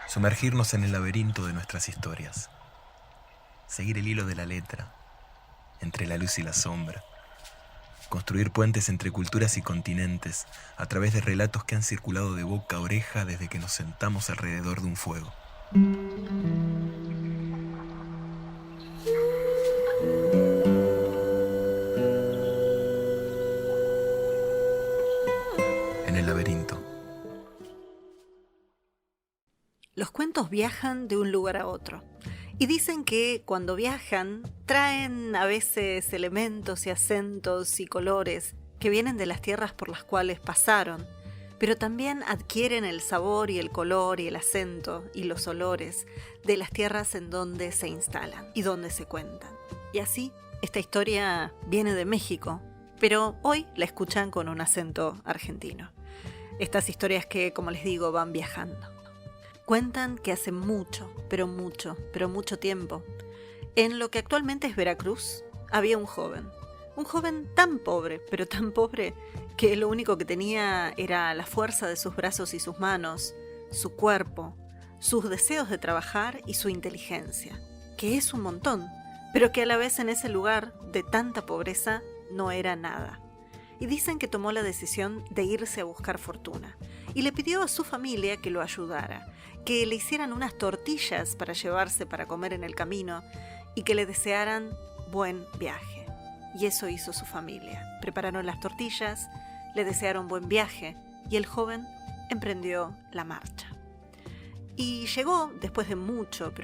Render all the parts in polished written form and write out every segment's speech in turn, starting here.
Sumergirnos en el laberinto de nuestras historias, seguir el hilo de la letra, entre la luz y la sombra, construir puentes entre culturas y continentes a través de relatos que han circulado de boca a oreja desde que nos sentamos alrededor de un fuego. En el laberinto. Los cuentos viajan de un lugar a otro y dicen que cuando viajan traen a veces elementos y acentos y colores que vienen de las tierras por las cuales pasaron, pero también adquieren el sabor y el color y el acento y los olores de las tierras en donde se instalan y donde se cuentan. Y así, esta historia viene de México, pero hoy la escuchan con un acento argentino. Estas historias que, como les digo, van viajando. Cuentan que hace mucho tiempo, en lo que actualmente es Veracruz, había un joven tan pobre, pero tan pobre, que lo único que tenía era la fuerza de sus brazos y sus manos, su cuerpo, sus deseos de trabajar y su inteligencia, que es un montón, pero que a la vez en ese lugar de tanta pobreza no era nada. Y dicen que tomó la decisión de irse a buscar fortuna, y le pidió a su familia que lo ayudara, que le hicieran unas tortillas para llevarse para comer en el camino y que le desearan buen viaje. Y eso hizo su familia. Prepararon las tortillas, le desearon buen viaje y el joven emprendió la marcha. Y llegó, después de mucho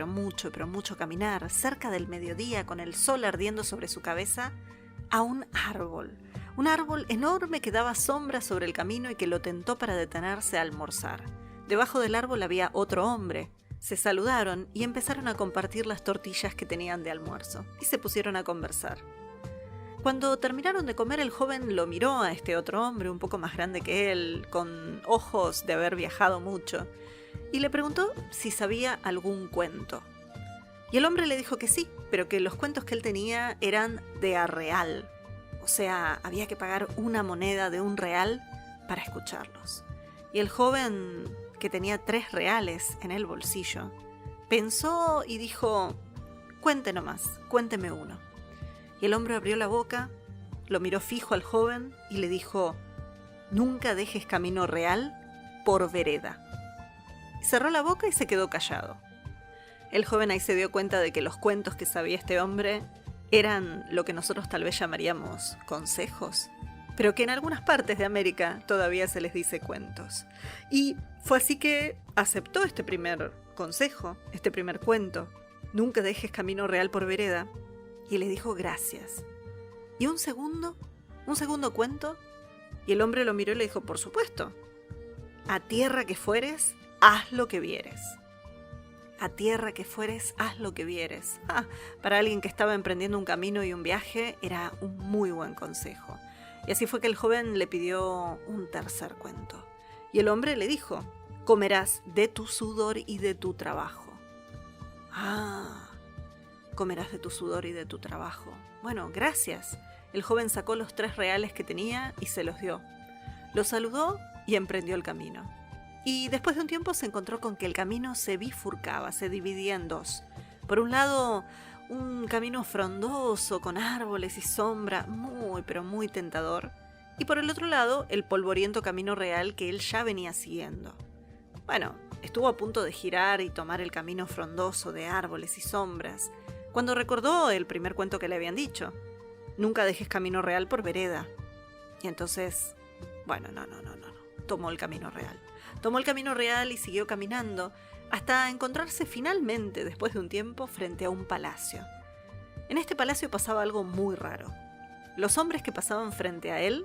caminar, cerca del mediodía con el sol ardiendo sobre su cabeza, a un árbol enorme que daba sombra sobre el camino y que lo tentó para detenerse a almorzar. Debajo del árbol había otro hombre. Se saludaron y empezaron a compartir las tortillas que tenían de almuerzo y se pusieron a conversar. Cuando terminaron de comer, el joven lo miró a este otro hombre un poco más grande que él, con ojos de haber viajado mucho, y le preguntó si sabía algún cuento. Y el hombre le dijo que sí, pero que los cuentos que él tenía eran de a real. O sea, había que pagar una moneda de un real para escucharlos. Y el joven, que tenía 3 reales en el bolsillo, pensó y dijo: cuente nomás, cuénteme uno. Y el hombre abrió la boca, lo miró fijo al joven y le dijo: nunca dejes camino real por vereda. Y cerró la boca y se quedó callado. El joven ahí se dio cuenta de que los cuentos que sabía este hombre eran lo que nosotros tal vez llamaríamos consejos, pero que en algunas partes de América todavía se les dice cuentos. Y fue así que aceptó este primer consejo, este primer cuento: nunca dejes camino real por vereda, y le dijo gracias. Y un segundo cuento, y el hombre lo miró y le dijo: por supuesto, a tierra que fueres, haz lo que vieres. A tierra que fueres, haz lo que vieres. Para alguien que estaba emprendiendo un camino y un viaje, era un muy buen consejo. Y así fue que el joven le pidió un tercer cuento. Y el hombre le dijo: comerás de tu sudor y de tu trabajo. Comerás de tu sudor y de tu trabajo. Bueno, gracias. El joven sacó los 3 reales que tenía y se los dio. Lo saludó y emprendió el camino. Y después de un tiempo se encontró con que el camino se bifurcaba, se dividía en 2. Por un lado, un camino frondoso con árboles y sombra, muy tentador. Y por el otro lado, el polvoriento camino real que él ya venía siguiendo. Bueno, estuvo a punto de girar y tomar el camino frondoso de árboles y sombras, cuando recordó el primer cuento que le habían dicho: nunca dejes camino real por vereda. Y entonces, bueno, no. Tomó el camino real. Tomó el camino real y siguió caminando hasta encontrarse finalmente, después de un tiempo, frente a un palacio. En este palacio pasaba algo muy raro. Los hombres que pasaban frente a él,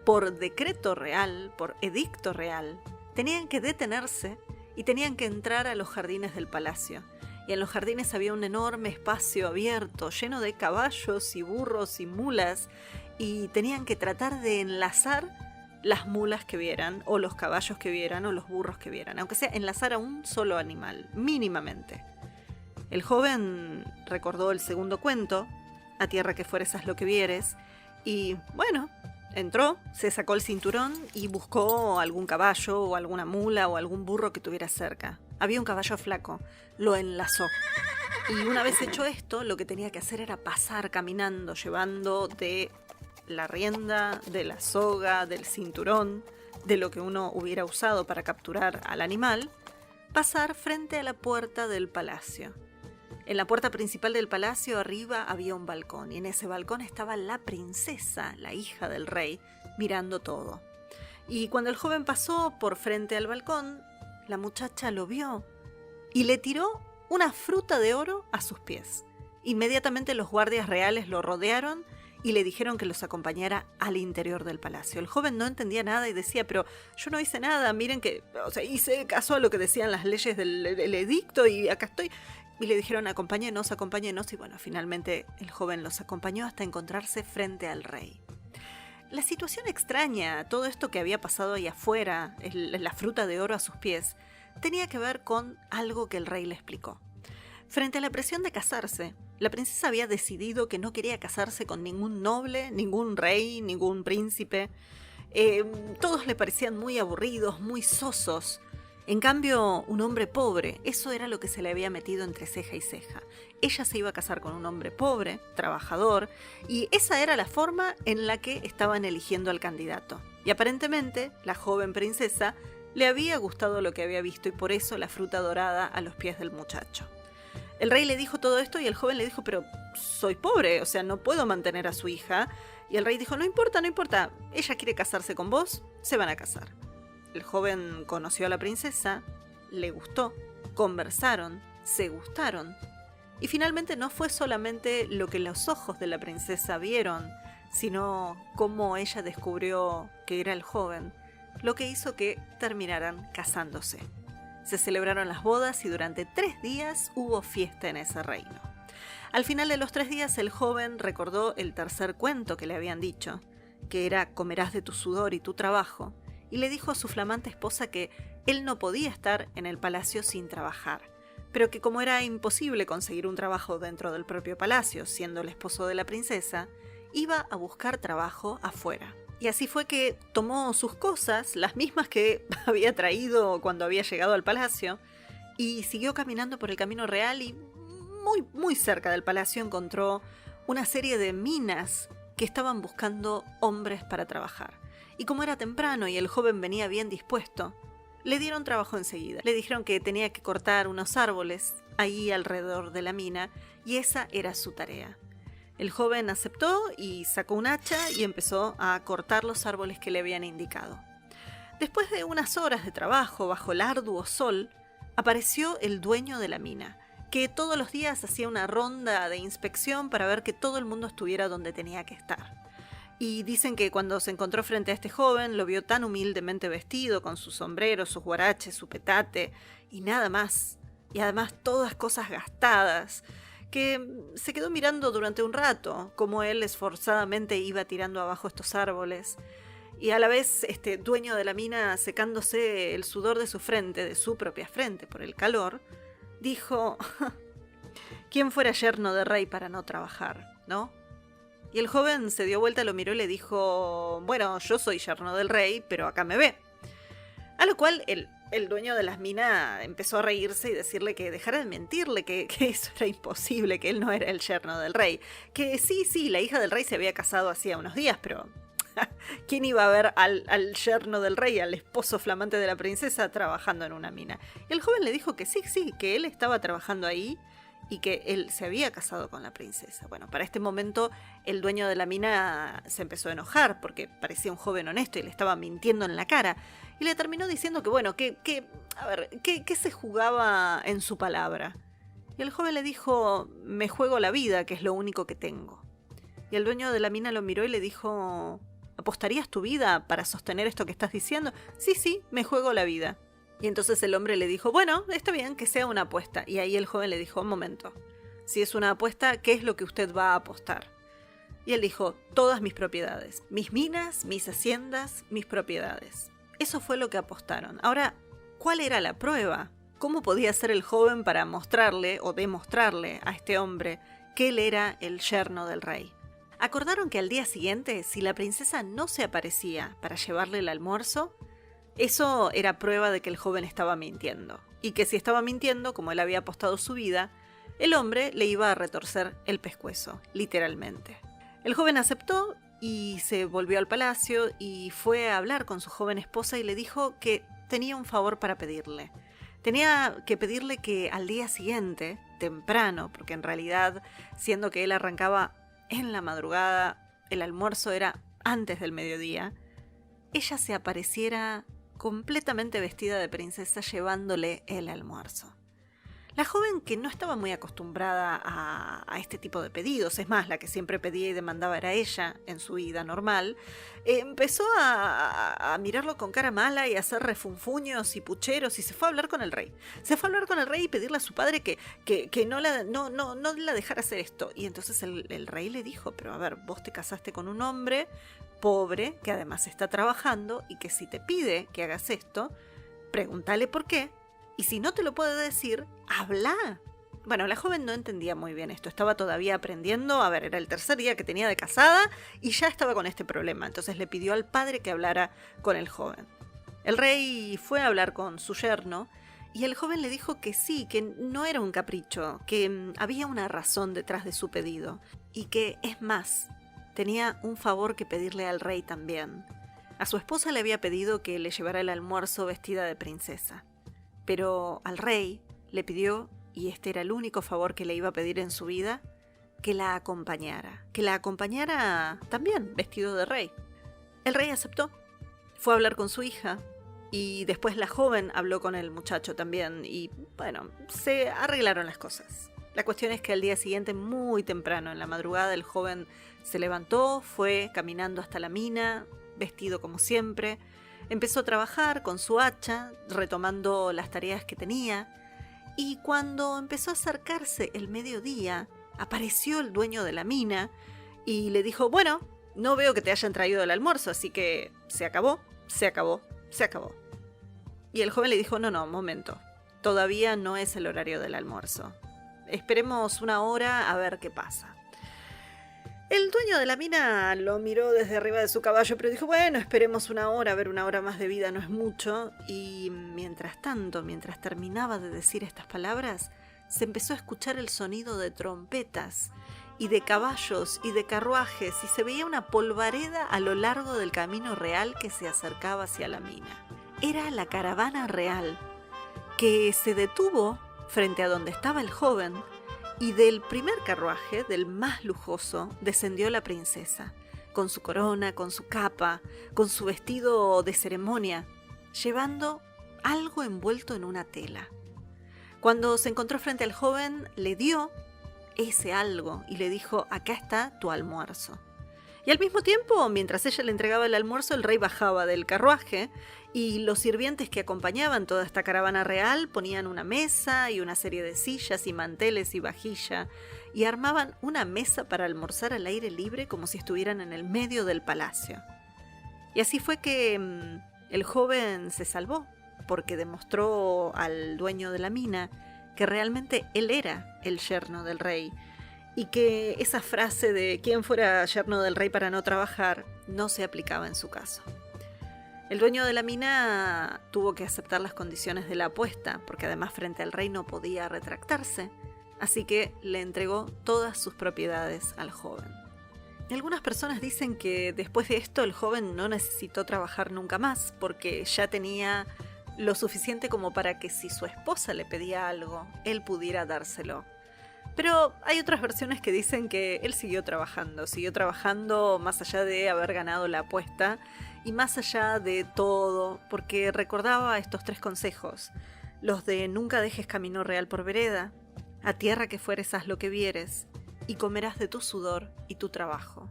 por decreto real, por edicto real, tenían que detenerse y tenían que entrar a los jardines del palacio. Y en los jardines había un enorme espacio abierto, lleno de caballos y burros y mulas, y tenían que tratar de enlazar las mulas que vieran, o los caballos que vieran, o los burros que vieran, aunque sea enlazar a un solo animal, mínimamente. El joven recordó el segundo cuento: a tierra que fueres, haz lo que vieres, y bueno, entró, se sacó el cinturón y buscó algún caballo o alguna mula o algún burro que tuviera cerca. Había un caballo flaco, lo enlazó. Y una vez hecho esto, lo que tenía que hacer era pasar caminando, llevando de la rienda, de la soga, del cinturón, de lo que uno hubiera usado para capturar al animal, pasar frente a la puerta del palacio. En la puerta principal del palacio arriba había un balcón y en ese balcón estaba la princesa, la hija del rey, mirando todo. Y cuando el joven pasó por frente al balcón, la muchacha lo vio y le tiró una fruta de oro a sus pies. Inmediatamente los guardias reales lo rodearon y le dijeron que los acompañara al interior del palacio. El joven no entendía nada y decía, pero yo no hice nada, miren que, hice caso a lo que decían las leyes del edicto y acá estoy. Y le dijeron, acompáñenos, y bueno, finalmente el joven los acompañó hasta encontrarse frente al rey. La situación extraña, todo esto que había pasado ahí afuera, la fruta de oro a sus pies, tenía que ver con algo que el rey le explicó. Frente a la presión de casarse, la princesa había decidido que no quería casarse con ningún noble, ningún rey, ningún príncipe. Todos le parecían muy aburridos, muy sosos. En cambio, un hombre pobre, eso era lo que se le había metido entre ceja y ceja. Ella se iba a casar con un hombre pobre, trabajador, y esa era la forma en la que estaban eligiendo al candidato. Y aparentemente, la joven princesa le había gustado lo que había visto y por eso la fruta dorada a los pies del muchacho. El rey le dijo todo esto y el joven le dijo, pero soy pobre, no puedo mantener a su hija. Y el rey dijo, no importa, ella quiere casarse con vos, se van a casar. El joven conoció a la princesa, le gustó, conversaron, se gustaron. Y finalmente no fue solamente lo que los ojos de la princesa vieron, sino cómo ella descubrió que era el joven, lo que hizo que terminaran casándose. Se celebraron las bodas y durante 3 días hubo fiesta en ese reino. Al final de los 3 días el joven recordó el tercer cuento que le habían dicho, que era comerás de tu sudor y tu trabajo, y le dijo a su flamante esposa que él no podía estar en el palacio sin trabajar, pero que como era imposible conseguir un trabajo dentro del propio palacio, siendo el esposo de la princesa, iba a buscar trabajo afuera. Y así fue que tomó sus cosas, las mismas que había traído cuando había llegado al palacio, y siguió caminando por el camino real y muy, muy cerca del palacio encontró una serie de minas que estaban buscando hombres para trabajar. Y como era temprano y el joven venía bien dispuesto, le dieron trabajo enseguida. Le dijeron que tenía que cortar unos árboles ahí alrededor de la mina y esa era su tarea. El joven aceptó y sacó un hacha y empezó a cortar los árboles que le habían indicado. Después de unas horas de trabajo bajo el arduo sol, apareció el dueño de la mina, que todos los días hacía una ronda de inspección para ver que todo el mundo estuviera donde tenía que estar. Y dicen que cuando se encontró frente a este joven, lo vio tan humildemente vestido, con su sombrero, sus guaraches, su petate, y nada más. Y además todas cosas gastadas, que se quedó mirando durante un rato, como él esforzadamente iba tirando abajo estos árboles. Y a la vez, este dueño de la mina, secándose el sudor de su frente, de su propia frente, por el calor, dijo, ¿quién fuera yerno de rey para no trabajar, no? Y el joven se dio vuelta, lo miró y le dijo, bueno, yo soy yerno del rey, pero acá me ve. A lo cual el dueño de las minas empezó a reírse y decirle que dejara de mentirle, que eso era imposible, que él no era el yerno del rey. Que sí, la hija del rey se había casado hacía unos días, pero ¿quién iba a ver al yerno del rey, al esposo flamante de la princesa, trabajando en una mina? Y el joven le dijo que sí, que él estaba trabajando ahí y que él se había casado con la princesa. Bueno, para este momento el dueño de la mina se empezó a enojar porque parecía un joven honesto y le estaba mintiendo en la cara. Y le terminó diciendo que bueno, que se jugaba en su palabra. Y el joven le dijo, me juego la vida, que es lo único que tengo. Y el dueño de la mina lo miró y le dijo, ¿apostarías tu vida para sostener esto que estás diciendo? Sí, me juego la vida. Y entonces el hombre le dijo, bueno, está bien, que sea una apuesta. Y ahí el joven le dijo, un momento, si es una apuesta, ¿qué es lo que usted va a apostar? Y él dijo, todas mis propiedades, mis minas, mis haciendas, mis propiedades. Eso fue lo que apostaron. Ahora, ¿cuál era la prueba? ¿Cómo podía ser el joven para mostrarle o demostrarle a este hombre que él era el yerno del rey? Acordaron que al día siguiente, si la princesa no se aparecía para llevarle el almuerzo, eso era prueba de que el joven estaba mintiendo. Y que si estaba mintiendo, como él había apostado su vida, el hombre le iba a retorcer el pescuezo, literalmente. El joven aceptó y se volvió al palacio y fue a hablar con su joven esposa y le dijo que tenía un favor para pedirle. Tenía que pedirle que al día siguiente, temprano, porque en realidad, siendo que él arrancaba en la madrugada, el almuerzo era antes del mediodía, ella se apareciera completamente vestida de princesa llevándole el almuerzo. La joven, que no estaba muy acostumbrada a este tipo de pedidos, es más, la que siempre pedía y demandaba era ella en su vida normal, empezó a mirarlo con cara mala y a hacer refunfuños y pucheros y se fue a hablar con el rey. Se fue a hablar con el rey y pedirle a su padre que no la dejara hacer esto. Y entonces el rey le dijo, pero a ver, vos te casaste con un hombre pobre que además está trabajando y que si te pide que hagas esto, pregúntale por qué. Y si no te lo puede decir, habla. Bueno, la joven no entendía muy bien esto, estaba todavía aprendiendo, a ver, era el tercer día que tenía de casada y ya estaba con este problema, entonces le pidió al padre que hablara con el joven. El rey fue a hablar con su yerno y el joven le dijo que sí, que no era un capricho, que había una razón detrás de su pedido y que, es más, tenía un favor que pedirle al rey también. A su esposa le había pedido que le llevara el almuerzo vestida de princesa. Pero al rey le pidió, y este era el único favor que le iba a pedir en su vida, que la acompañara también vestido de rey. El rey aceptó, fue a hablar con su hija, y después la joven habló con el muchacho también, y bueno, se arreglaron las cosas. La cuestión es que al día siguiente, muy temprano, en la madrugada, el joven se levantó, fue caminando hasta la mina, vestido como siempre. Empezó a trabajar con su hacha, retomando las tareas que tenía, y cuando empezó a acercarse el mediodía, apareció el dueño de la mina y le dijo, bueno, no veo que te hayan traído el almuerzo, así que se acabó. Y el joven le dijo, no, momento, todavía no es el horario del almuerzo. Esperemos una hora a ver qué pasa. El dueño de la mina lo miró desde arriba de su caballo, pero dijo, bueno, esperemos una hora, a ver, una hora más de vida no es mucho. Y mientras tanto, mientras terminaba de decir estas palabras, se empezó a escuchar el sonido de trompetas y de caballos y de carruajes y se veía una polvareda a lo largo del camino real que se acercaba hacia la mina. Era la caravana real, que se detuvo frente a donde estaba el joven. Y del primer carruaje, del más lujoso, descendió la princesa, con su corona, con su capa, con su vestido de ceremonia, llevando algo envuelto en una tela. Cuando se encontró frente al joven, le dio ese algo y le dijo, acá está tu almuerzo. Y al mismo tiempo, mientras ella le entregaba el almuerzo, el rey bajaba del carruaje y los sirvientes que acompañaban toda esta caravana real ponían una mesa y una serie de sillas y manteles y vajilla y armaban una mesa para almorzar al aire libre como si estuvieran en el medio del palacio. Y así fue que el joven se salvó, porque demostró al dueño de la mina que realmente él era el yerno del rey y que esa frase de quién fuera yerno del rey para no trabajar no se aplicaba en su caso. El dueño de la mina tuvo que aceptar las condiciones de la apuesta, porque además frente al rey no podía retractarse, así que le entregó todas sus propiedades al joven. Y algunas personas dicen que después de esto el joven no necesitó trabajar nunca más, porque ya tenía lo suficiente como para que si su esposa le pedía algo, él pudiera dárselo. Pero hay otras versiones que dicen que él siguió trabajando más allá de haber ganado la apuesta y más allá de todo, porque recordaba estos 3 consejos, los de nunca dejes camino real por vereda, a tierra que fueres haz lo que vieres, y comerás de tu sudor y tu trabajo.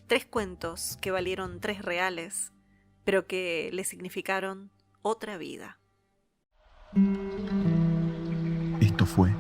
3 cuentos que valieron 3 reales, pero que le significaron otra vida. Esto fue